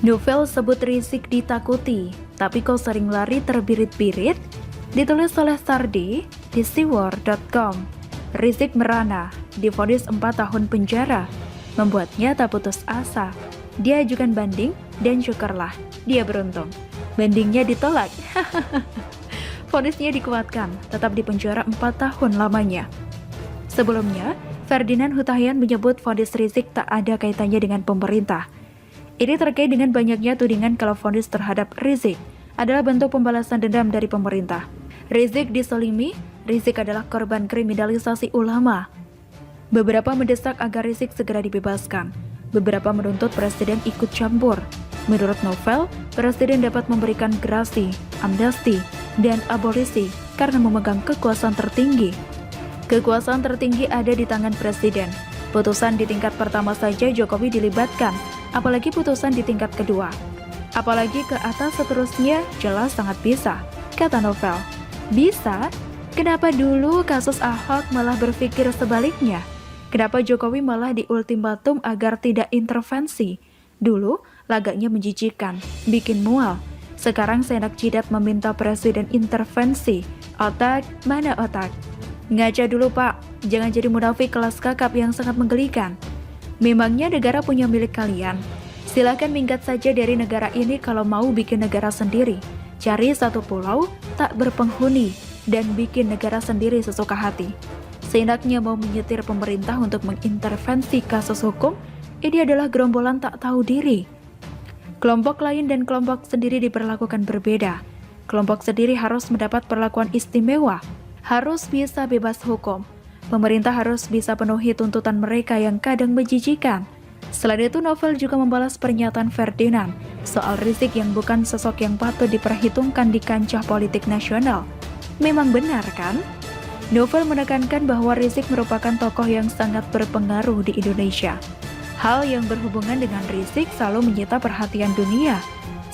Novel sebut Rizik ditakuti, tapi kok sering lari terbirit-birit? Ditulis oleh Sardi di siwar.com. Rizik merana, divonis 4 tahun penjara, membuatnya tak putus asa. Dia ajukan banding dan syukurlah, dia beruntung. Bandingnya ditolak. Vonisnya dikuatkan, tetap di penjara 4 tahun lamanya. Sebelumnya, Ferdinand Hutahian menyebut vonis Rizik tak ada kaitannya dengan pemerintah. Ini terkait dengan banyaknya tudingan kalau vonis terhadap Rizik adalah bentuk pembalasan dendam dari pemerintah. Rizik diselimi, Rizik adalah korban kriminalisasi ulama. Beberapa mendesak agar Rizik segera dibebaskan. Beberapa menuntut presiden ikut campur. Menurut Novel, presiden dapat memberikan gerasi, amnesti, dan abolisi karena memegang kekuasaan tertinggi. Kekuasaan tertinggi ada di tangan presiden. Putusan di tingkat pertama saja Jokowi dilibatkan, apalagi putusan di tingkat kedua. Apalagi ke atas seterusnya jelas sangat bisa, kata Novel. Bisa? Kenapa dulu kasus Ahok malah berpikir sebaliknya? Kenapa Jokowi malah diultimatum agar tidak intervensi? Dulu lagaknya menjijikan, bikin mual. Sekarang seenak jidat meminta presiden intervensi. Otak, mana otak? Ngaca dulu pak, jangan jadi munafik kelas kakap yang sangat menggelikan. Memangnya negara punya milik kalian? Silakan minggat saja dari negara ini kalau mau bikin negara sendiri. Cari satu pulau, tak berpenghuni, dan bikin negara sendiri sesuka hati. Seenaknya mau menyetir pemerintah untuk mengintervensi kasus hukum, ini adalah gerombolan tak tahu diri. Kelompok lain dan kelompok sendiri diperlakukan berbeda. Kelompok sendiri harus mendapat perlakuan istimewa, harus bisa bebas hukum. Pemerintah harus bisa penuhi tuntutan mereka yang kadang menjijikan. Selain itu, Novel juga membalas pernyataan Ferdinand soal Rizik yang bukan sosok yang patut diperhitungkan di kancah politik nasional. Memang benar kan? Novel menekankan bahwa Rizik merupakan tokoh yang sangat berpengaruh di Indonesia. Hal yang berhubungan dengan Rizik selalu menyita perhatian dunia,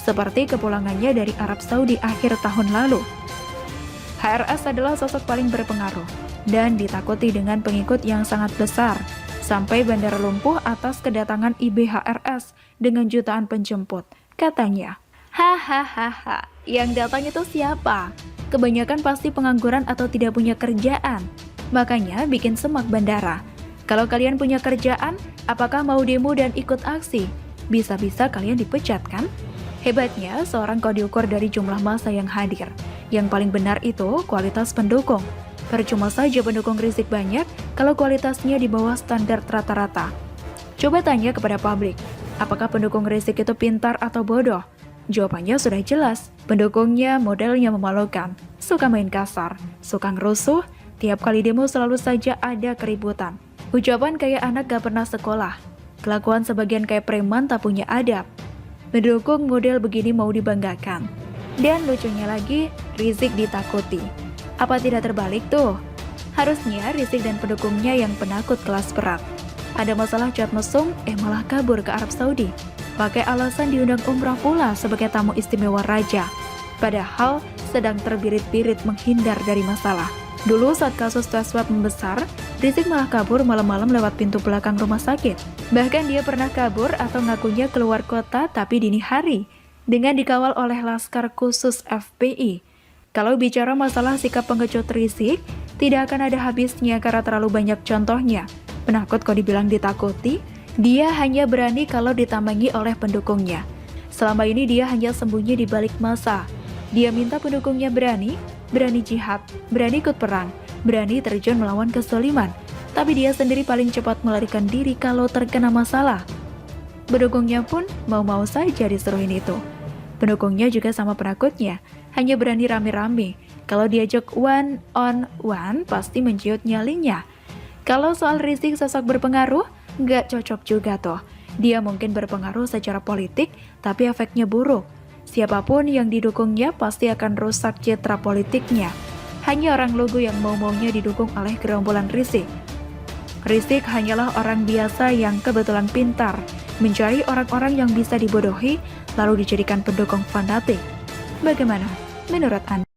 seperti kepulangannya dari Arab Saudi akhir tahun lalu. HRS adalah sosok paling berpengaruh dan ditakuti dengan pengikut yang sangat besar, sampai bandara lumpuh atas kedatangan IBHRS dengan jutaan penjemput, katanya. Hahaha, yang datang itu siapa? Kebanyakan pasti pengangguran atau tidak punya kerjaan, makanya bikin semak bandara. Kalau kalian punya kerjaan, apakah mau demo dan ikut aksi? Bisa-bisa kalian dipecat kan? Hebatnya, seorang kok diukur dari jumlah massa yang hadir. Yang paling benar itu kualitas pendukung. Percuma saja pendukung Rizik banyak kalau kualitasnya di bawah standar rata-rata. Coba tanya kepada publik, apakah pendukung Rizik itu pintar atau bodoh? Jawabannya sudah jelas, pendukungnya modelnya memalukan, suka main kasar, suka ngerusuh, tiap kali demo selalu saja ada keributan. Ucapan kayak anak gak pernah sekolah, kelakuan sebagian kayak preman tak punya adab. Pendukung model begini mau dibanggakan. Dan lucunya lagi, Rizik ditakuti. Apa tidak terbalik tuh? Harusnya Rizik dan pendukungnya yang penakut kelas berat. Ada masalah cat mesum, malah kabur ke Arab Saudi. Pakai alasan diundang umrah pula sebagai tamu istimewa raja. Padahal sedang terbirit-birit menghindar dari masalah. Dulu saat kasus tes swab membesar, Rizik malah kabur malam-malam lewat pintu belakang rumah sakit. Bahkan dia pernah kabur atau ngakunya keluar kota tapi dini hari, dengan dikawal oleh Laskar Khusus FPI. Kalau bicara masalah sikap pengecut Rizik, tidak akan ada habisnya karena terlalu banyak contohnya. Penakut kok dibilang ditakuti? Dia hanya berani kalau ditambangi oleh pendukungnya. Selama ini dia hanya sembunyi di balik massa. Dia minta pendukungnya berani jihad, berani ikut perang, berani terjun melawan kezaliman. Tapi dia sendiri paling cepat melarikan diri kalau terkena masalah. Pendukungnya pun mau-mau saja disuruhin itu. Pendukungnya juga sama penakutnya, hanya berani rame-rame. Kalau diajak one on one, pasti menciut nyalinya. Kalau soal Rizik sosok berpengaruh, nggak cocok juga toh. Dia mungkin berpengaruh secara politik, tapi efeknya buruk. Siapapun yang didukungnya pasti akan rusak citra politiknya. Hanya orang lugu yang mau-maunya didukung oleh gerombolan Rizik. Rizik hanyalah orang biasa yang kebetulan pintar mencari orang-orang yang bisa dibodohi, lalu dijadikan pendukung fanatik. Bagaimana menurut Anda?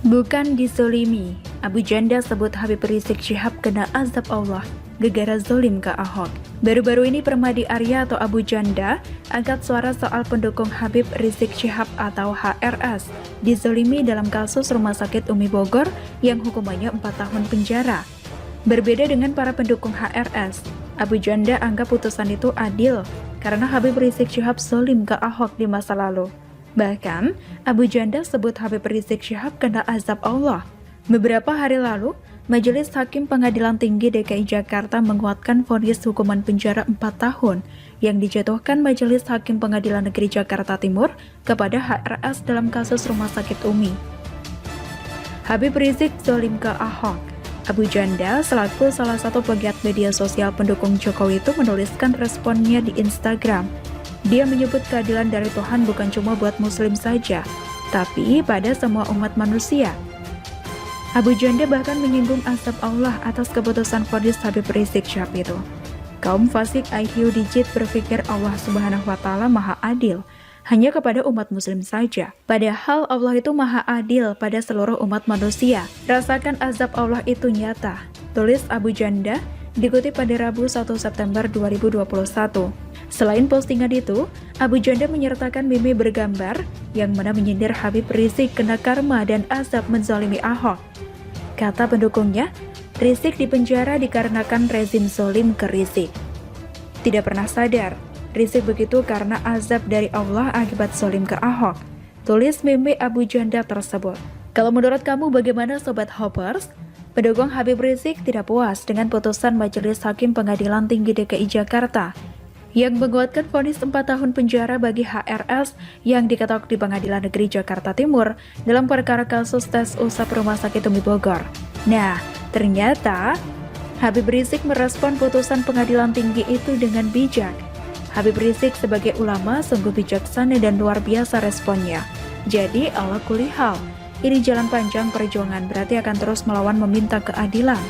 Bukan dizolimi, Abu Janda sebut Habib Rizik Syihab kena azab Allah. gegara zolim ke Ahok. Baru-baru ini Permadi Arya atau Abu Janda angkat suara soal pendukung Habib Rizik Syihab atau HRS dizolimi dalam kasus Rumah Sakit Umi Bogor yang hukumannya 4 tahun penjara. Berbeda dengan para pendukung HRS, Abu Janda anggap putusan itu adil karena Habib Rizik Syihab zolim ke Ahok di masa lalu. Bahkan, Abu Janda sebut Habib Rizik Syihab kena azab Allah. Beberapa hari lalu, Majelis Hakim Pengadilan Tinggi DKI Jakarta menguatkan vonis hukuman penjara 4 tahun yang dijatuhkan Majelis Hakim Pengadilan Negeri Jakarta Timur kepada HRS dalam kasus Rumah Sakit Umi. Habib Rizik zolim ke Ahok. Abu Janda selaku salah satu pegiat media sosial pendukung Jokowi itu menuliskan responnya di Instagram. Dia menyebut keadilan dari Tuhan bukan cuma buat Muslim saja, tapi pada semua umat manusia. Abu Janda bahkan menyinggung azab Allah atas keputusan vonis Habib Rizik Syihab itu. Kaum fasik IQ digit berpikir Allah Subhanahu wa Ta'ala Maha Adil hanya kepada umat Muslim saja. Padahal Allah itu Maha Adil pada seluruh umat manusia. Rasakan azab Allah itu nyata. Tulis Abu Janda dikutip pada Rabu 1 September 2021. Selain postingan itu, Abu Janda menyertakan meme bergambar yang mana menyindir Habib Rizik kena karma dan azab menzalimi Ahok. Kata pendukungnya, Rizik dipenjara dikarenakan rezim zolim ke Rizik. Tidak pernah sadar, Rizik begitu karena azab dari Allah akibat zolim ke Ahok. Tulis meme Abu Janda tersebut. Kalau menurut kamu bagaimana Sobat Hoppers? Pendukung Habib Rizik tidak puas dengan putusan Majelis Hakim Pengadilan Tinggi DKI Jakarta yang menguatkan vonis 4 tahun penjara bagi HRS yang diketok di Pengadilan Negeri Jakarta Timur dalam perkara kasus tes usap Rumah Sakit Umi Bogor. Nah, ternyata Habib Rizik merespon putusan Pengadilan Tinggi itu dengan bijak. Habib Rizik sebagai ulama sungguh bijaksana dan luar biasa responnya. Jadi, ala kulli hal, ini jalan panjang perjuangan berarti akan terus melawan meminta keadilan.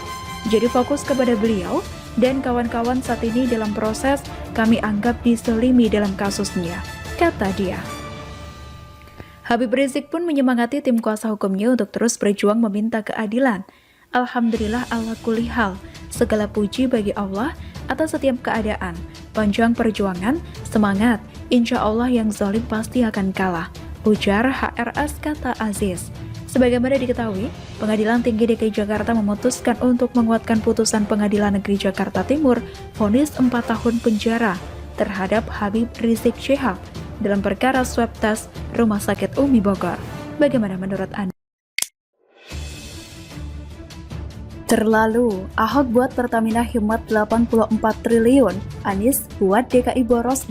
Jadi fokus kepada beliau dan kawan-kawan saat ini dalam proses kami anggap diselimi dalam kasusnya, kata dia. Habib Rizik pun menyemangati tim kuasa hukumnya untuk terus berjuang meminta keadilan. Alhamdulillah ala kulli hal, segala puji bagi Allah atas setiap keadaan. Panjang perjuangan, semangat, insya Allah yang zalim pasti akan kalah, ujar HRS kata Aziz. Sebagaimana diketahui, Pengadilan Tinggi DKI Jakarta memutuskan untuk menguatkan putusan Pengadilan Negeri Jakarta Timur vonis 4 tahun penjara terhadap Habib Rizik Syihab dalam perkara swab tes Rumah Sakit Umi Bogor. Bagaimana menurut Anda? Terlalu, Ahok buat Pertamina hemat 84 triliun, Anies buat DKI boros